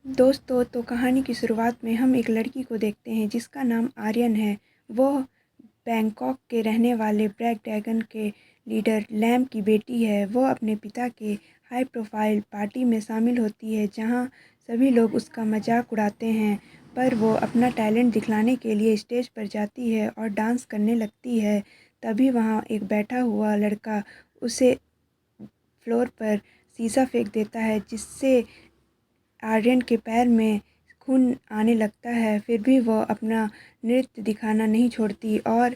दोस्तों, तो कहानी की शुरुआत में हम एक लड़की को देखते हैं जिसका नाम आर्यन है। वह बैंकॉक के रहने वाले ब्लैक ड्रैगन के लीडर लैम की बेटी है। वह अपने पिता के हाई प्रोफाइल पार्टी में शामिल होती है जहां सभी लोग उसका मजाक उड़ाते हैं, पर वो अपना टैलेंट दिखलाने के लिए स्टेज पर जाती है और डांस करने लगती है। तभी वहां एक बैठा हुआ लड़का उसे फ्लोर पर शीशा फेंक देता है, जिससे आर्यन के पैर में खून आने लगता है। फिर भी वह अपना नृत्य दिखाना नहीं छोड़ती और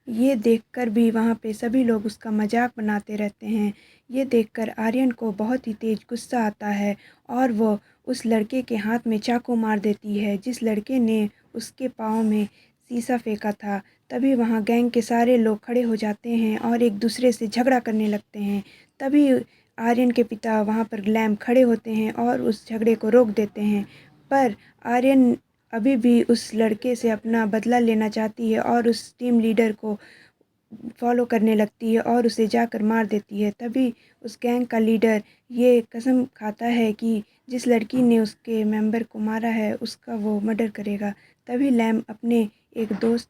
ये देखकर भी वहाँ पे सभी लोग उसका मजाक बनाते रहते हैं। ये देखकर आर्यन को बहुत ही तेज़ गुस्सा आता है और वो उस लड़के के हाथ में चाकू मार देती है जिस लड़के ने उसके पाँव में शीशा फेंका था। तभी वहाँ गैंग के सारे लोग खड़े हो जाते हैं और एक दूसरे से झगड़ा करने लगते हैं। तभी आर्यन के पिता वहाँ पर लैम खड़े होते हैं और उस झगड़े को रोक देते हैं, पर आर्यन अभी भी उस लड़के से अपना बदला लेना चाहती है और उस टीम लीडर को फॉलो करने लगती है और उसे जाकर मार देती है। तभी उस गैंग का लीडर ये कसम खाता है कि जिस लड़की ने उसके मेंबर को मारा है उसका वो मर्डर करेगा। तभी लैम अपने एक दोस्त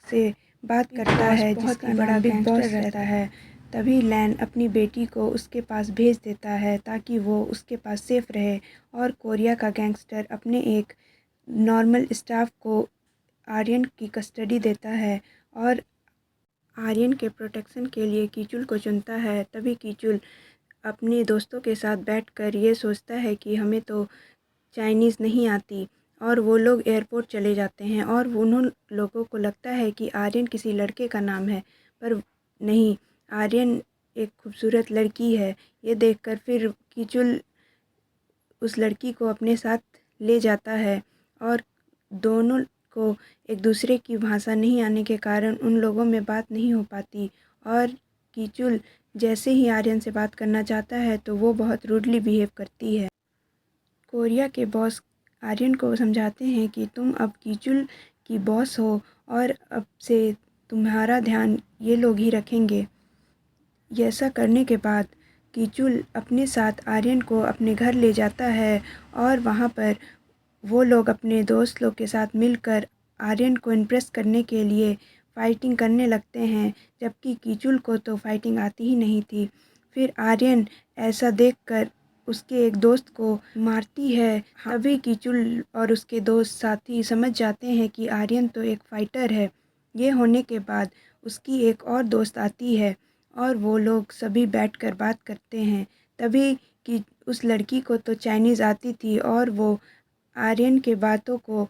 से बात करता है जिसका नाम बिग बॉस रहता है। तभी लैन अपनी बेटी को उसके पास भेज देता है ताकि वो उसके पास सेफ रहे और कोरिया का गैंगस्टर अपने एक नॉर्मल स्टाफ को आर्यन की कस्टडी देता है और आर्यन के प्रोटेक्शन के लिए कीचुल को चुनता है। तभी कीचुल अपने दोस्तों के साथ बैठकर ये सोचता है कि हमें तो चाइनीज़ नहीं आती, और वो लोग एयरपोर्ट चले जाते हैं और उन लोगों को लगता है कि आर्यन किसी लड़के का नाम है, पर नहीं, आर्यन एक खूबसूरत लड़की है। ये देखकर फिर कीचुल उस लड़की को अपने साथ ले जाता है और दोनों को एक दूसरे की भाषा नहीं आने के कारण उन लोगों में बात नहीं हो पाती और कीचुल जैसे ही आर्यन से बात करना चाहता है तो वो बहुत रूडली बिहेव करती है। कोरिया के बॉस आर्यन को समझाते हैं कि तुम अब कीचुल की बॉस हो और अब से तुम्हारा ध्यान ये लोग ही रखेंगे। ऐसा करने के बाद कीचुल अपने साथ आर्यन को अपने घर ले जाता है और वहाँ पर वो लोग अपने दोस्त लोग के साथ मिलकर आर्यन को इम्प्रेस करने के लिए फ़ाइटिंग करने लगते हैं, जबकि कीचुल को तो फ़ाइटिंग आती ही नहीं थी। फिर आर्यन ऐसा देखकर उसके एक दोस्त को मारती है। तभी कीचुल और उसके दोस्त साथी समझ जाते हैं कि आर्यन तो एक फ़ाइटर है। ये होने के बाद उसकी एक और दोस्त आती है और वो लोग सभी बैठकर बात करते हैं। तभी कि उस लड़की को तो चाइनीज़ आती थी और वो आर्यन के बातों को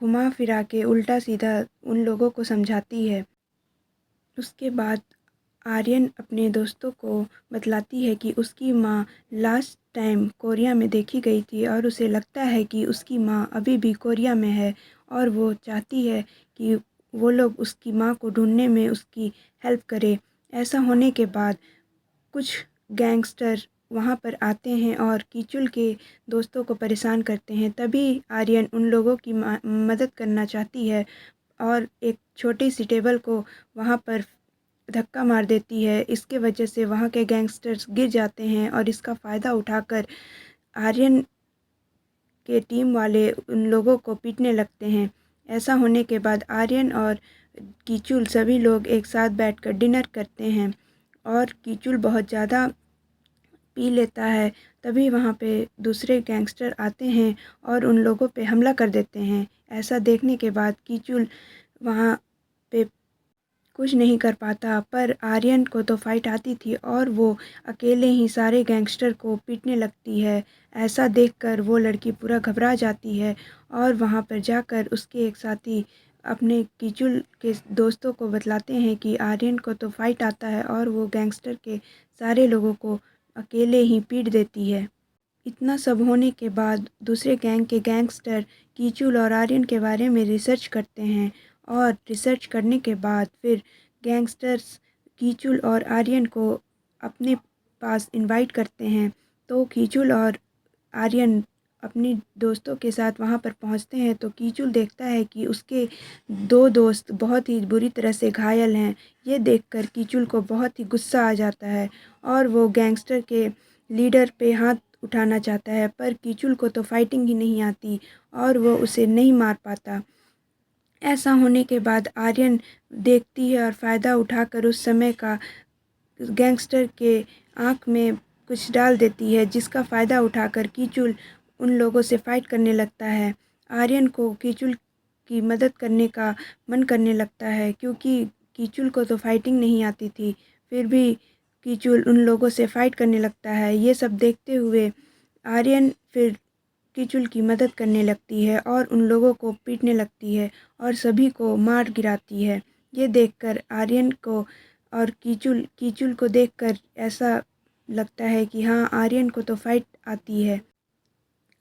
घुमा फिरा के उल्टा सीधा उन लोगों को समझाती है। उसके बाद आर्यन अपने दोस्तों को बतलाती है कि उसकी माँ लास्ट टाइम कोरिया में देखी गई थी और उसे लगता है कि उसकी माँ अभी भी कोरिया में है और वो चाहती है कि वो लोग उसकी माँ को ढूंढने में उसकी हेल्प करें। ऐसा होने के बाद कुछ गैंगस्टर वहाँ पर आते हैं और कीचुल के दोस्तों को परेशान करते हैं। तभी आर्यन उन लोगों की मदद करना चाहती है और एक छोटी सी टेबल को वहाँ पर धक्का मार देती है। इसके वजह से वहाँ के गैंगस्टर्स गिर जाते हैं और इसका फ़ायदा उठाकर आर्यन के टीम वाले उन लोगों को पीटने लगते हैं। ऐसा होने के बाद आर्यन और कीचुल सभी लोग एक साथ बैठकर डिनर करते हैं और कीचुल बहुत ज़्यादा पी लेता है। तभी वहाँ पे दूसरे गैंगस्टर आते हैं और उन लोगों पे हमला कर देते हैं। ऐसा देखने के बाद कीचुल वहाँ पे कुछ नहीं कर पाता, पर आर्यन को तो फाइट आती थी और वो अकेले ही सारे गैंगस्टर को पीटने लगती है। ऐसा देखकर वो लड़की पूरा घबरा जाती है और वहाँ पर जाकर उसके एक साथी अपने कीचुल के दोस्तों को बतलाते हैं कि आर्यन को तो फाइट आता है और वो गैंगस्टर के सारे लोगों को अकेले ही पीट देती है। इतना सब होने के बाद दूसरे गैंग के गैंगस्टर कीचुल और आर्यन के बारे में रिसर्च करते हैं और रिसर्च करने के बाद फिर गैंगस्टर्स कीचुल और आर्यन को अपने पास इनवाइट करते हैं। तो कीचुल और आर्यन अपने दोस्तों के साथ वहाँ पर पहुँचते हैं तो कीचुल देखता है कि उसके दो दोस्त बहुत ही बुरी तरह से घायल हैं। ये देखकर कीचुल को बहुत ही गुस्सा आ जाता है और वो गैंगस्टर के लीडर पे हाथ उठाना चाहता है, पर कीचुल को तो फाइटिंग ही नहीं आती और वो उसे नहीं मार पाता। ऐसा होने के बाद आर्यन देखती है और फ़ायदा उठाकर उस समय का गैंगस्टर के आँख में कुछ डाल देती है, जिसका फ़ायदा उठाकर कीचुल उन लोगों से फ़ाइट करने लगता है। आर्यन को कीचुल की मदद करने का मन करने लगता है, क्योंकि कीचुल को तो फाइटिंग नहीं आती थी, फिर भी कीचुल उन लोगों से फ़ाइट करने लगता है। ये सब देखते हुए आर्यन फिर कीचुल की मदद करने लगती है और उन लोगों को पीटने लगती है और सभी को मार गिराती है। ये देखकर आर्यन को और कीचुल को देखकर ऐसा लगता है कि हाँ, आर्यन को तो फाइट आती है।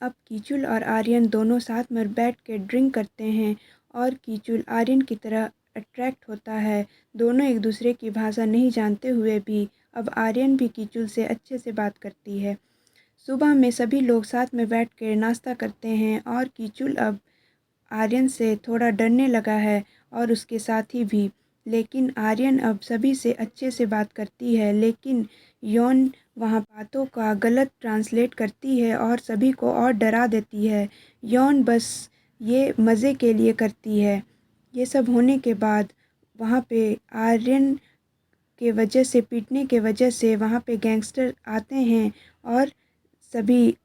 अब कीचुल और आर्यन दोनों साथ में बैठ के ड्रिंक करते हैं और कीचुल आर्यन की तरह अट्रैक्ट होता है। दोनों एक दूसरे की भाषा नहीं जानते हुए भी अब आर्यन भी कीचुल से अच्छे से बात करती है। सुबह में सभी लोग साथ में बैठ कर नाश्ता करते हैं और कीचुल अब आर्यन से थोड़ा डरने लगा है और उसके साथी भी। लेकिन आर्यन अब सभी से अच्छे से बात करती है, लेकिन यौन वहाँ बातों का गलत ट्रांसलेट करती है और सभी को और डरा देती है। यौन बस ये मज़े के लिए करती है। ये सब होने के बाद वहाँ पे आर्यन के वजह से पीटने के वजह से वहाँ पे गैंगस्टर आते हैं और सभी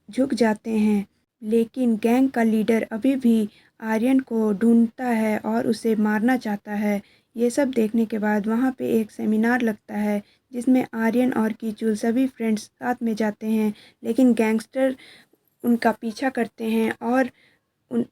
झुक जाते हैं। लेकिन गैंग का लीडर अभी भी आर्यन को ढूंढता है और उसे मारना चाहता है। ये सब देखने के बाद वहाँ पे एक सेमिनार लगता है, जिसमें आर्यन और कीचुल सभी फ्रेंड्स साथ में जाते हैं, लेकिन गैंगस्टर उनका पीछा करते हैं और उन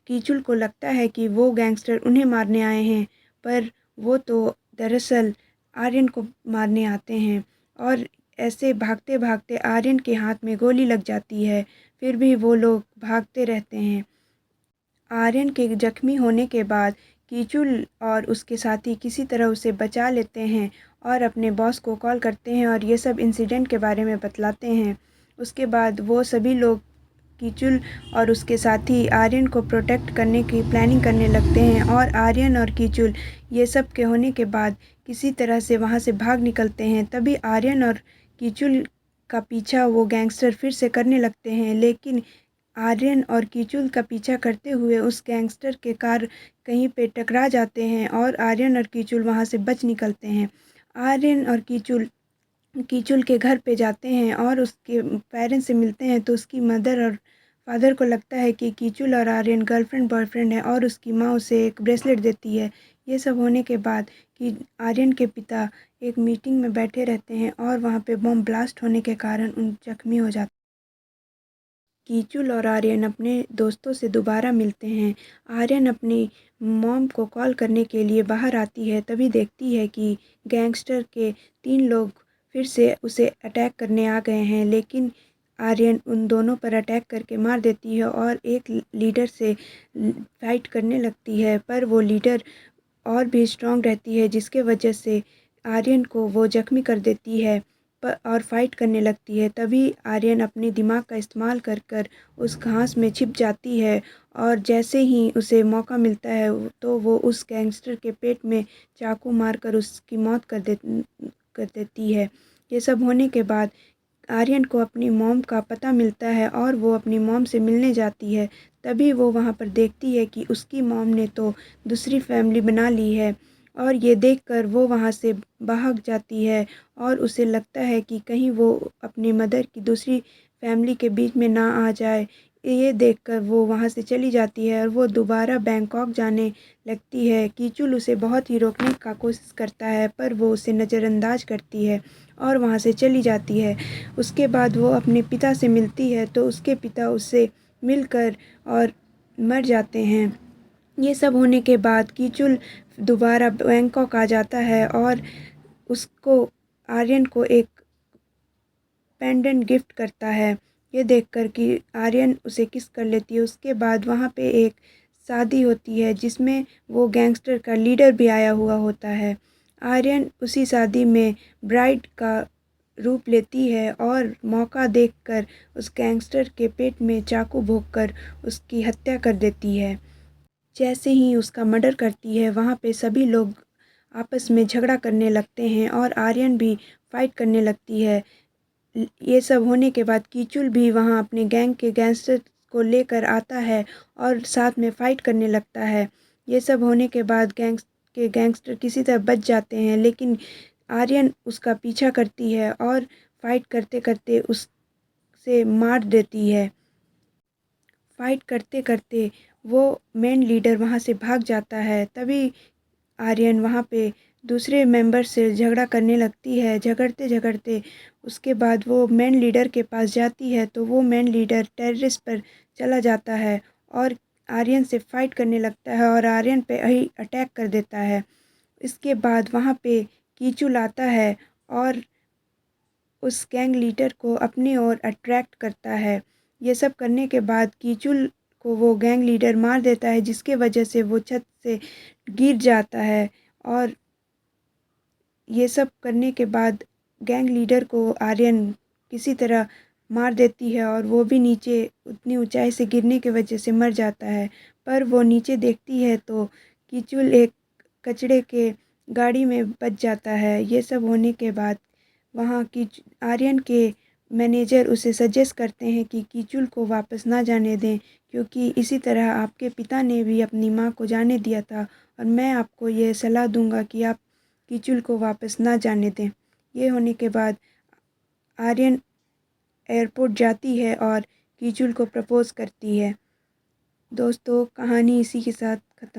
कीचुल को लगता है कि वो गैंगस्टर उन्हें मारने आए हैं, पर वो तो दरअसल आर्यन को मारने आते हैं। और ऐसे भागते भागते आर्यन के हाथ में गोली लग जाती है, फिर भी वो लोग भागते रहते हैं। आर्यन के जख्मी होने के बाद कीचुल और उसके साथी किसी तरह उसे बचा लेते हैं और अपने बॉस को कॉल करते हैं और ये सब इंसिडेंट के बारे में बतलाते हैं। उसके बाद वो सभी लोग कीचुल और उसके साथी आर्यन को प्रोटेक्ट करने की प्लानिंग करने लगते हैं और आर्यन और कीचुल ये सब के होने के बाद किसी तरह से वहाँ से भाग निकलते हैं। तभी आर्यन और कीचुल का पीछा वो गैंगस्टर फिर से करने लगते हैं, लेकिन आर्यन और कीचुल का पीछा करते हुए उस गैंगस्टर के कार कहीं पे टकरा जाते हैं और आर्यन और कीचुल वहाँ से बच निकलते हैं। आर्यन और कीचुल कीचुल के घर पे जाते हैं और उसके पेरेंट्स से मिलते हैं, तो उसकी मदर और फादर को लगता है कि कीचुल और आर्यन गर्लफ्रेंड बॉयफ्रेंड है और उसकी माँ उसे एक ब्रेसलेट देती है। ये सब होने के बाद कि आर्यन के पिता एक मीटिंग में बैठे रहते हैं और वहाँ पे बम ब्लास्ट होने के कारण उन जख्मी हो जाते हैं। कीचुल और आर्यन अपने दोस्तों से दोबारा मिलते हैं। आर्यन अपनी मॉम को कॉल करने के लिए बाहर आती है, तभी देखती है कि गैंगस्टर के 3 लोग फिर से उसे अटैक करने आ गए हैं, लेकिन आर्यन उन दोनों पर अटैक करके मार देती है और एक लीडर से फाइट करने लगती है, पर वो लीडर और भी स्ट्रॉन्ग रहती है, जिसके वजह से आर्यन को वो ज़ख्मी कर देती है और फाइट करने लगती है। तभी आर्यन अपने दिमाग का इस्तेमाल कर कर उस घास में छिप जाती है और जैसे ही उसे मौका मिलता है तो वो उस गैंगस्टर के पेट में चाकू मारकर उसकी मौत कर देती है। ये सब होने के बाद आर्यन को अपनी मॉम का पता मिलता है और वो अपनी मॉम से मिलने जाती है। तभी वो वहाँ पर देखती है कि उसकी मॉम ने तो दूसरी फैमिली बना ली है और ये देखकर वो वहाँ से भाग जाती है और उसे लगता है कि कहीं वो अपनी मदर की दूसरी फैमिली के बीच में ना आ जाए। ये देखकर वो वहाँ से चली जाती है और वो दोबारा बैंकॉक जाने लगती है। कीचुल उसे बहुत ही रोकने का कोशिश करता है, पर वो उसे नज़रअंदाज करती है और वहाँ से चली जाती है। उसके बाद वो अपने पिता से मिलती है, तो उसके पिता उससे मिलकर और मर जाते हैं। ये सब होने के बाद कीचुल दोबारा बैंकॉक आ जाता है और उसको आर्यन को एक पेंडेंट गिफ्ट करता है। ये देखकर कि आर्यन उसे किस कर लेती है। उसके बाद वहाँ पे एक शादी होती है, जिसमें वो गैंगस्टर का लीडर भी आया हुआ होता है। आर्यन उसी शादी में ब्राइड का रूप लेती है और मौका देखकर उस गैंगस्टर के पेट में चाकू भोंककर उसकी हत्या कर देती है। जैसे ही उसका मर्डर करती है, वहाँ पे सभी लोग आपस में झगड़ा करने लगते हैं और आर्यन भी फाइट करने लगती है, ये सब होने के बाद कीचुल भी वहाँ अपने गैंग के गैंगस्टर को लेकर आता है और साथ में फ़ाइट करने लगता है। ये सब होने के बाद गैंगस्टर किसी तरह बच जाते हैं, लेकिन आर्यन उसका पीछा करती है और फाइट करते करते उससे मार देती है। फाइट करते करते वो मेन लीडर वहाँ से भाग जाता है। तभी आर्यन वहाँ पे दूसरे मेंबर से झगड़ा करने लगती है। झगड़ते झगड़ते उसके बाद वो मेन लीडर के पास जाती है, तो वो मेन लीडर टेररिस्ट पर चला जाता है और आर्यन से फाइट करने लगता है और आर्यन पे ही अटैक कर देता है। इसके बाद वहाँ पे कीचुल आता है और उस गैंग लीडर को अपनी ओर अट्रैक्ट करता है। ये सब करने के बाद कीचुल को वो गैंग लीडर मार देता है, जिसके वजह से वो छत से गिर जाता है। और ये सब करने के बाद गैंग लीडर को आर्यन किसी तरह मार देती है और वो भी नीचे उतनी ऊंचाई से गिरने की वजह से मर जाता है। पर वो नीचे देखती है तो कीचुल एक कचड़े के गाड़ी में बच जाता है। ये सब होने के बाद वहाँ की आर्यन के मैनेजर उसे सजेस्ट करते हैं कि कीचुल को वापस ना जाने दें, क्योंकि इसी तरह आपके पिता ने भी अपनी माँ को जाने दिया था, और मैं आपको यह सलाह दूंगा कि आप कीचुल को वापस ना जाने दें। ये होने के बाद आर्यन एयरपोर्ट जाती है और कीचुल को प्रपोज़ करती है। दोस्तों, कहानी इसी के साथ